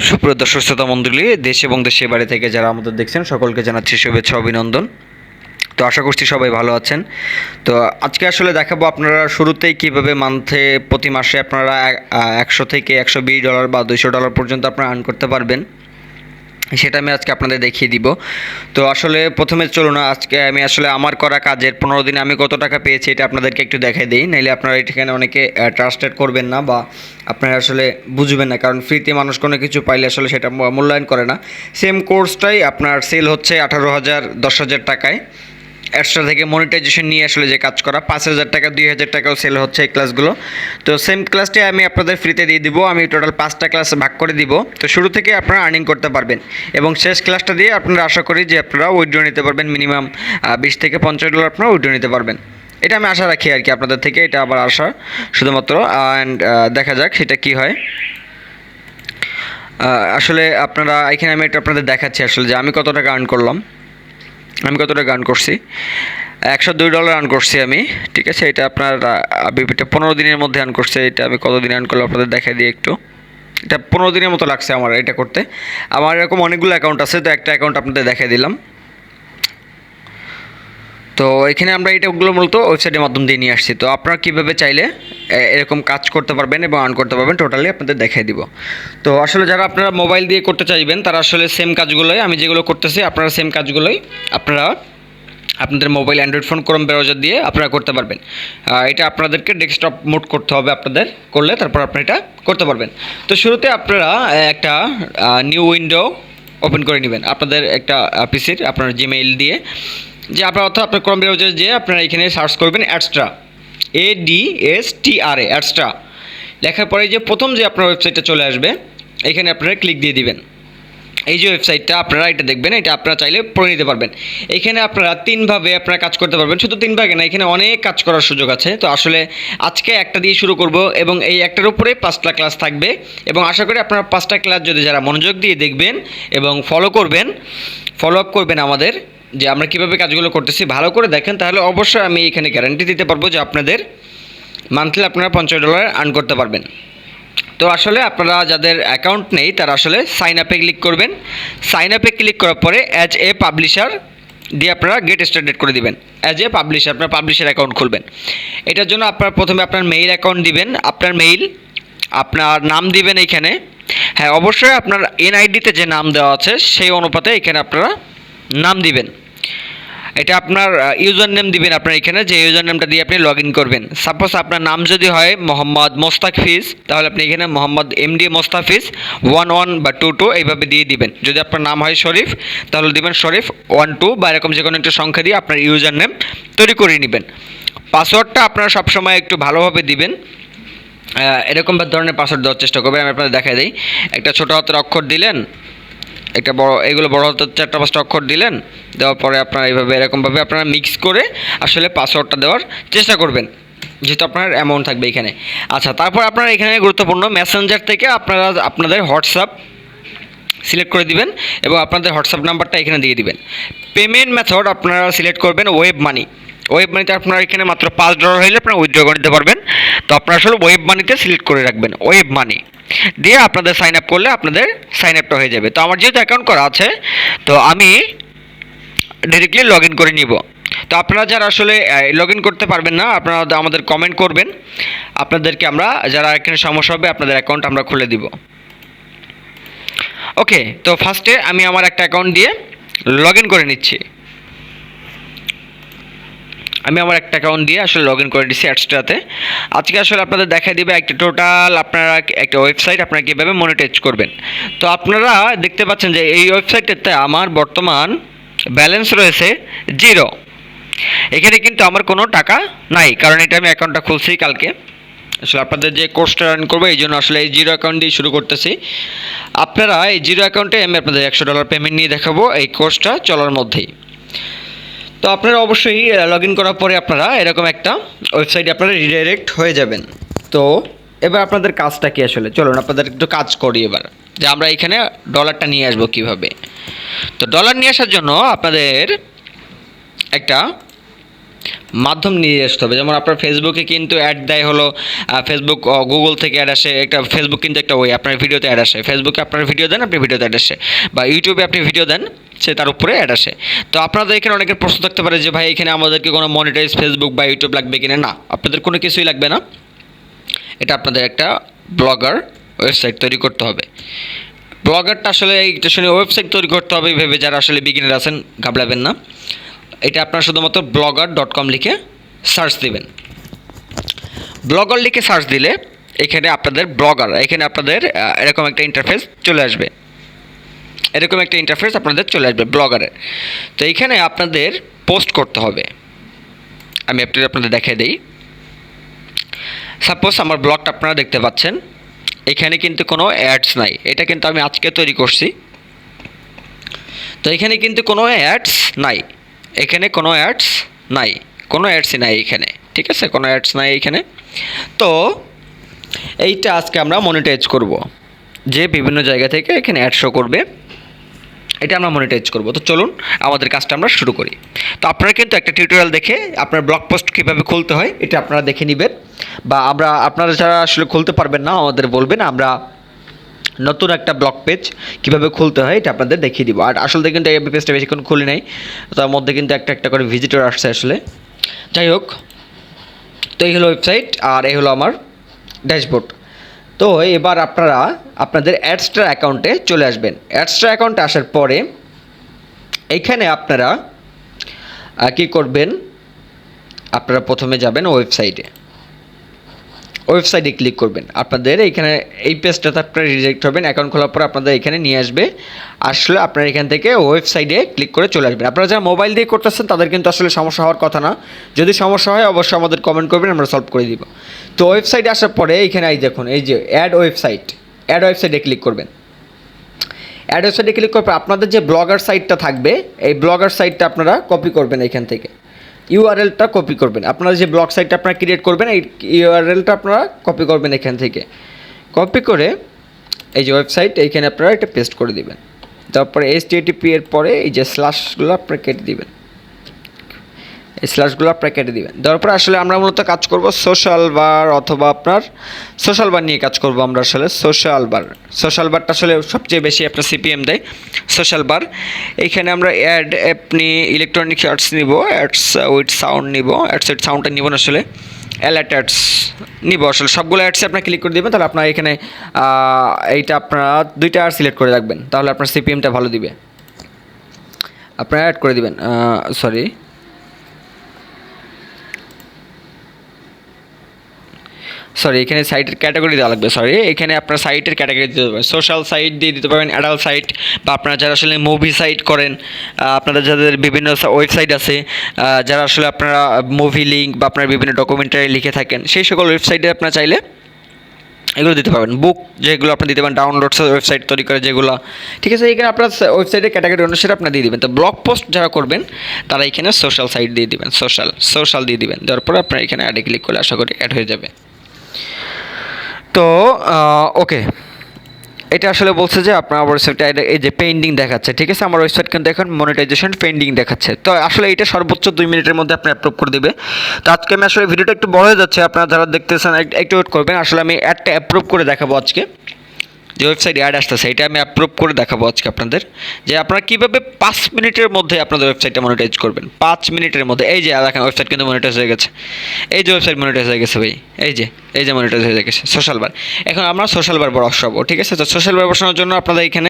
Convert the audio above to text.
সুপ্রিয় দর্শক শ্রোতা মণ্ডলী, দেশ এবং দেশের বাইরে থেকে যারা আমাদের দেখছেন সকলকে জানাচ্ছি শুভেচ্ছা অভিনন্দন। তো আশা করছি সবাই ভালো আছেন। তো আজকে আসলে দেখাবো আপনারা শুরুতেই কীভাবে প্রতি মাসে আপনারা 100 থেকে $120 বা $200 পর্যন্ত আপনারা আর্ন করতে পারবেন, সেটা আমি আজকে আপনাদের দেখিয়ে দিব। তো আসলে প্রথমে চলুন আজকে আমি আসলে আমার করা কাজের 15 দিনে আমি কত টাকা পেয়েছি এটা আপনাদেরকে একটু দেখাই দিই, নাইলে আপনারা এখানে অনেকে ট্রাস্টেড করবেন না বা আপনারা আসলে বুঝবেন না, কারণ ফ্রিতে মানুষ কোনো কিছু পাইলে আসলে সেটা মূল্যায়ন করে না। সেম কোর্সটাই আপনার সেল হচ্ছে 18,000 10,000 টাকায়। অ্যাডস্টার থেকে মনিটাইজেশন নিয়ে আসলে যে কাজ করা 5,000 টাকা 2,000 টাকাও সেল হচ্ছে এই ক্লাসগুলো। তো সেম ক্লাসটাই আমি আপনাদের ফ্রিতে দিয়ে দিব। আমি টোটাল 5টা ক্লাস ভাগ করে দিব। তো শুরু থেকে আপনারা আর্নিং করতে পারবেন এবং শেষ ক্লাসটা দিয়ে আপনারা আশা করি যে আপনারা উইথড্র নিতে পারবেন। মিনিমাম $20 থেকে $50 আপনারা উইথড্র নিতে পারবেন, এটা আমি আশা রাখি আর কি আপনাদের থেকে। এটা আবার আশা শুধুমাত্র, অ্যান্ড দেখা যাক সেটা কী হয়। আসলে আপনারা এখানে আমি এটা আপনাদের দেখাচ্ছি আসলে যে আমি কত টাকা আর্ন করলাম। আমি কত টাকা আর্ন করছি, $102 আর্ন করছি আমি, ঠিক আছে। এটা আপনার এটা 15 দিনের মধ্যে আর্ন করছে। এটা আমি কত দিন আর্ন করলাম আপনাদের দেখা দিই একটু। এটা 15 দিনের মতো লাগছে আমার এটা করতে। আমার এরকম অনেকগুলো অ্যাকাউন্ট আছে, তো একটা অ্যাকাউন্ট আপনাদের দেখাই দিলাম। তো এখানে আমরা এটাগুলো মূলত ওয়েবসাইটের মাধ্যম দিয়ে নিয়ে আসছি। তো আপনারা কীভাবে চাইলে এরকম কাজ করতে পারবেন এবং আর্ন করতে পারবেন টোটালি আপনাদের দেখাই দিব। তো আসলে যারা আপনারা মোবাইল দিয়ে করতে চাইবেন তারা আসলে সেম কাজগুলোই আমি যেগুলো করতেছি, আপনারা সেম কাজগুলোই আপনারা আপনাদের mobile Android phone Chrome browser দিয়ে আপনারা করতে পারবেন। এটা আপনাদেরকে ডেস্কটপ মোড করতে হবে, আপনাদের করলে তারপর আপনারা এটা করতে পারবেন। তো শুরুতে আপনারা একটা নিউ উইন্ডো ওপেন করে নেবেন আপনাদের একটা পিসির, আপনার জিমেইল দিয়ে, যে আপনার অর্থাৎ আপনার ক্রোম ব্রাউজারে যেয়ে আপনারা এখানে সার্চ করবেন অ্যাডস্ট্রা, ADSTRA অ্যাডস্ট্রা লেখার পরে যে প্রথম যে আপনার ওয়েবসাইটটা চলে আসবে এখানে আপনারা ক্লিক দিয়ে দিবেন। এই যে ওয়েবসাইটটা আপনারা এটা দেখবেন, এটা আপনারা চাইলে পড়ে নিতে পারবেন। এখানে আপনারা 3ভাবে আপনারা কাজ করতে পারবেন, শুধু 3 ভাগে না, এখানে অনেক কাজ করার সুযোগ আছে। তো আসলে আজকে একটা দিয়ে শুরু করব এবং এই একটার উপরে 5টা ক্লাস থাকবে এবং আশা করি আপনারা 5টা ক্লাস যদি যারা মনোযোগ দিয়ে দেখবেন এবং ফলো আপ করবেন আমাদের যে আমরা কীভাবে কাজগুলো করতেছি ভালো করে দেখেন, তাহলে অবশ্যই আমি এখানে গ্যারান্টি দিতে পারবো যে আপনাদের মান্থলি আপনারা $50 আর্ন করতে পারবেন। তো আসলে আপনারা যাদের অ্যাকাউন্ট নেই তারা আসলে সাইন আপে ক্লিক করবেন। সাইন আপে ক্লিক করার পরে অ্যাজ এ পাবলিশার দিয়ে আপনারা গেট স্টার্টেড করে দিবেন। অ্যাজ এ পাবলিশার আপনার পাবলিশার অ্যাকাউন্ট খুলবেন। এটার জন্য আপনারা প্রথমে আপনার মেইল অ্যাকাউন্ট দিবেন, আপনার মেইল, আপনার নাম দিবেন এইখানে। হ্যাঁ, অবশ্যই আপনার এনআইডিতে যে নাম দেওয়া আছে সেই অনুপাতে এখানে আপনারা নাম দিবেন। এটা আপনার ইউজার নেম দিবেন আপনার এখানে, যে ইউজার নেমটা দিয়ে আপনি লগ ইন করবেন। সাপোজ আপনার নাম যদি হয় মোহাম্মদ মোস্তাফিজ, তাহলে আপনি এখানে মোহাম্মদ MD মোস্তাফিজ 11 বা 22 এইভাবে দিয়ে দিবেন। যদি আপনার নাম হয় শরীফ তাহলে দিবেন শরীফ 12 বা এরকম যে কোনো একটা সংখ্যা দিয়ে আপনার ইউজার নেম তৈরি করে নেবেন। পাসওয়ার্ডটা আপনারা সবসময় একটু ভালোভাবে দিবেন, এরকম ধরনের পাসওয়ার্ড দেওয়ার চেষ্টা করবেন। আমি আপনাদের দেখাই দিই। একটা ছোটো হাতের অক্ষর দিলেন, একটা বড়, এগুলো বড় হাতের 4-5টা অক্ষর দিলেন, দেওয়ার পরে আপনারা এইভাবে এরকমভাবে আপনারা মিক্স করে আসলে পাসওয়ার্ডটা দেওয়ার চেষ্টা করবেন, যেহেতু আপনার অ্যামাউন্ট থাকবে এখানে। আচ্ছা, তারপর আপনারা এখানে গুরুত্বপূর্ণ মেসেঞ্জার থেকে আপনারা আপনাদের হোয়াটসঅ্যাপ সিলেক্ট করে দিবেন এবং আপনাদের হোয়াটসঅ্যাপ নাম্বারটা এখানে দিয়ে দিবেন। পেমেন্ট মেথড আপনারা সিলেক্ট করবেন ওয়েব মানি। ওয়েব মানিতে আপনারা এখানে মাত্র $5 হলে আপনারা উইথড্র করে নিতে পারবেন। তো আপনারা আসলে ওয়েব মানিতে সিলেক্ট করে রাখবেন, ওয়েব মানি দিয়ে আপনাদের সাইন আপ করলে আপনাদের সাইন আপটা হয়ে যাবে। তো আমার যেহেতু অ্যাকাউন্ট করা আছে তো আমি ডিরেক্টলি লগ ইন করে নিব। তো আপনারা যারা আসলে লগ ইন করতে পারবেন না আপনারা আমাদের কমেন্ট করবেন, আপনাদেরকে আমরা যারা এখানে সমস্যা হবে আপনাদের অ্যাকাউন্ট আমরা খুলে দিব। ওকে, তো ফার্স্টে আমি আমার একটা অ্যাকাউন্ট দিয়ে লগ ইন করে নিচ্ছি। আমি আমার একটা অ্যাকাউন্ট দিয়ে আসলে লগ ইন করে দিচ্ছি অ্যাডস্ট্রাতে। আজকে আসলে আপনাদের দেখা দিবে একটা টোটাল আপনারা একটা ওয়েবসাইট আপনারা কীভাবে মনিটাইজ করবেন। তো আপনারা দেখতে পাচ্ছেন যে এই ওয়েবসাইটটাতে আমার বর্তমান ব্যালেন্স রয়েছে 0। এখানে কিন্তু আমার কোনো টাকা নাই, কারণ এটা আমি অ্যাকাউন্টটা খুলছি কালকে। আসলে আপনাদের যে কোর্সটা রান করবো এই জন্য আসলে এই 0 অ্যাকাউন্ট দিয়ে শুরু করতেছি। আপনারা এই 0 অ্যাকাউন্টে আমি আপনাদের $100 পেমেন্ট নিয়ে দেখাবো এই কোর্সটা চলার মধ্যেই। তো আপনারা অবশ্যই লগ ইন করার পরে আপনারা এরকম একটা ওয়েবসাইটে আপনারা রিডাইরেক্ট হয়ে যাবেন। তো এবার আপনাদের কাজটা কি আসলে, চলুন আপনাদের একটু কাজ করি এবার, যে আমরা এখানে ডলারটা নিয়ে আসবো কীভাবে। তো ডলার নিয়ে আসার জন্য আপনাদের একটা মাধ্যম নিয়ে আসতে হবে। যেমন আপনার ফেসবুকে কিন্তু অ্যাড দেয় হলো ফেসবুক, গুগল থেকে অ্যাড আসে, একটা ফেসবুক কিন্তু একটা ওয়ে, আপনার ভিডিওতে অ্যাড আসে, ফেসবুকে আপনার ভিডিও দেন, আপনি ভিডিওতে অ্যাড আসে, বা ইউটিউবে আপনি ভিডিও দেন, সে তার উপরে অ্যাড আসে। তো আপনাদের এখানে অনেকের প্রশ্ন থাকতে পারে যে ভাই এখানে আমাদেরকে কোনো মনিটাইজ ফেসবুক বা ইউটিউব লাগবে কিনা। না, আপনাদের কোনো কিছুই লাগবে না। এটা আপনাদের একটা ব্লগার ওয়েবসাইট তৈরি করতে হবে। ব্লগারটা আসলে এইটা শুনে ওয়েবসাইট তৈরি করতে হবে ভেবে যারা আসলে বিগিনার আছেন ঘাবড়াবেন না। এটা আপনারা শুধুমাত্র blogger.com লিখে সার্চ দিবেন। ব্লগার লিখে সার্চ দিলে এখানে আপনাদের ব্লগার, এখানে আপনাদের এরকম একটা ইন্টারফেস চলে আসবে, এরকম একটা ইন্টারফেস আপনাদের চলে আসবে ব্লগারের। তো এইখানে আপনাদের পোস্ট করতে হবে। আমি আপনাদের দেখিয়ে দিই। সাপোজ আমার ব্লগটা আপনারা দেখতে পাচ্ছেন, এখানে কিন্তু কোনো অ্যাডস নাই, এটা কিন্তু আমি আজকে তৈরি করছি। তো এখানে কিন্তু কোনো অ্যাডস নাই, এখানে কোনো অ্যাডস নাই, কোনো অ্যাডসই নাই এখানে, ঠিক আছে, কোনো অ্যাডস নাই এখানে। তো এইটা আজকে আমরা মনিটাইজ করব, যে বিভিন্ন জায়গা থেকে এখানে অ্যাড শো করবে, এটা আমরা মনিটাইজ করব। তো চলুন আমাদের কাজটা আমরা শুরু করি। তো আপনারা কিন্তু একটা টিউটোরিয়াল দেখে আপনার ব্লগ পোস্ট কীভাবে খুলতে হয় এটা আপনারা দেখে নেবেন, বা আপনারা যারা আসলে খুলতে পারবেন না আমাদের বলবেন, আমরা নতুন একটা ব্লগ পেজ কীভাবে খুলতে হয় এটা আপনাদের দেখিয়ে দিব। আর আসলে কিন্তু এই পেজটা বেশিক্ষণ খুলি নাই, তার মধ্যে কিন্তু একটা একটা করে ভিজিটর আসছে আসলে। যাই হোক, তো এই হলো ওয়েবসাইট আর এই হলো আমার ড্যাশবোর্ড। তো এবার আপনারা আপনাদের অ্যাডস্টার অ্যাকাউন্টে চলে আসবেন। অ্যাডস্টার অ্যাকাউন্টে আসার পরে এইখানে আপনারা কী করবেন, আপনারা প্রথমে যাবেন ওয়েবসাইটে, ওয়েবসাইটে ক্লিক করবেন। আপনাদের এইখানে এই পেজটাতে আপনারা রিজেক্ট হবেন, অ্যাকাউন্ট খোলার পর আপনাদের এখানে নিয়ে আসবে, আসলে আপনারা এখান থেকে ওয়েবসাইটে ক্লিক করে চলে আসবেন। আপনারা যারা মোবাইল দিয়ে করতেছেন তাদের কিন্তু আসলে সমস্যা হওয়ার কথা না, যদি সমস্যা হয় অবশ্যই আমাদের কমেন্ট করবেন, আমরা সলভ করে দিব। তো ওয়েবসাইটে আসার পরে এইখানে দেখুন এই যে অ্যাড ওয়েবসাইট, অ্যাড ওয়েবসাইটে ক্লিক করবেন। অ্যাড ওয়েবসাইটে ক্লিক করার পর আপনাদের যে ব্লগার সাইটটা থাকবে, এই ব্লগার সাইটটা আপনারা কপি করবেন, এখান থেকে ইউআরএলটা কপি করবেন। আপনারা যে ব্লগ সাইটটা আপনারা ক্রিয়েট করবেন এই ইউআরএলটা আপনারা কপি করবেন এখান থেকে। কপি করে এই যে ওয়েবসাইট এইখানে আপনারা এটা পেস্ট করে দিবেন। তারপরে HTTP এর পরে এই যে স্ল্যাশগুলো আপনারা কেটে দিবেন, এই স্ল্যাশগুলো আপনারা কেটে দিবেন। তারপর আসলে আমরা মূলত কাজ করব সোশ্যাল বার, অথবা আপনার সোশ্যাল বার নিয়ে কাজ করব আমরা আসলে। সোশ্যাল বারটা আসলে সবচেয়ে বেশি আপনার CPM দেয় সোশ্যাল বার। এইখানে আমরা অ্যাড আপনি ইলেকট্রনিক অ্যাডস নিব, অ্যাডস উইথ সাউন্ড নিব, অ্যাডস উইথ সাউন্ডটা নিব না আসলে, অ্যালার্ট অ্যাডস নিব আসলে। সবগুলো অ্যাডসে আপনার ক্লিক করে দেবেন, তাহলে আপনার এখানে এইটা আপনারা দুইটা অ্যাড সিলেক্ট করে রাখবেন, তাহলে আপনার CPMটা ভালো দিবে। আপনারা অ্যাড করে দিবেন, সরি এখানে সাইটের ক্যাটাগরি দেওয়া লাগবে, সরি এখানে আপনার সাইটের ক্যাটাগরি দিতে পারবেন। সোশ্যাল সাইট দিয়ে দিতে পারবেন, অ্যাডাল্ট সাইট, বা আপনারা যারা আসলে মুভি সাইট করেন, আপনাদের যাদের বিভিন্ন ওয়েবসাইট আছে, যারা আসলে আপনারা মুভি লিঙ্ক বা আপনার বিভিন্ন ডকুমেন্টারি লিখে থাকেন, সেই সকল ওয়েবসাইটে আপনারা চাইলে এগুলো দিতে পারবেন। বুক যেগুলো আপনি দিতে পারেন, ডাউনলোডস ওয়েবসাইট তৈরি করে যেগুলো, ঠিক আছে, এখানে আপনার ওয়েবসাইটের ক্যাটাগরি অনুসারে আপনার দিয়ে দিবেন। তো ব্লগ পোস্ট যারা করবেন তারা এখানে সোশ্যাল সাইট দিয়ে দিবেন, সোশ্যাল দিয়ে দিবেন। দেওয়ার পরে আপনার এখানে অ্যাডে ক্লিক করলে আশা করি অ্যাড হয়ে যাবে। তো ওকে, এটা আসলে বলছে যে আপনার ওয়েবসাইটটা এই যে পেন্ডিং দেখাচ্ছে, ঠিক আছে, আমার ওয়েবসাইট কিন্তু এখন মনিটাইজেশন পেন্ডিং দেখাচ্ছে। তো আসলে এটা সর্বোচ্চ 2 মিনিটের মধ্যে আপনি অ্যাপ্রুভ করে দেবে। তো আজকে আমি আসলে ভিডিওটা একটু বড় হয়ে যাচ্ছে, আপনারা যারা দেখতেছেন একটু ওয়েট করবেন। আসলে আমি অ্যাডটা অ্যাপ্রুভ করে দেখাবো আজকে, যে ওয়েবসাইট অ্যাড আসতেছে এটা আমি অ্যাপ্রুভ করে দেখাবো আজকে আপনাদের, যে আপনারা কীভাবে 5 মিনিটের মধ্যে আপনাদের ওয়েবসাইটটা মনিটাইজ করবেন। 5 মিনিটের মধ্যে এই যে দেখেন ওয়েবসাইট কিন্তু মনিটাইজ হয়ে গেছে, এই যে ওয়েবসাইট মনিটাইজ হয়ে গেছে ভাই, এই যে মনিটাইজ হয়ে গেছে সোশ্যাল বার। এখন আমরা সোশ্যাল বার বসাবো, ঠিক আছে। তো সোশ্যাল বার বসানোর জন্য আপনাদের এখানে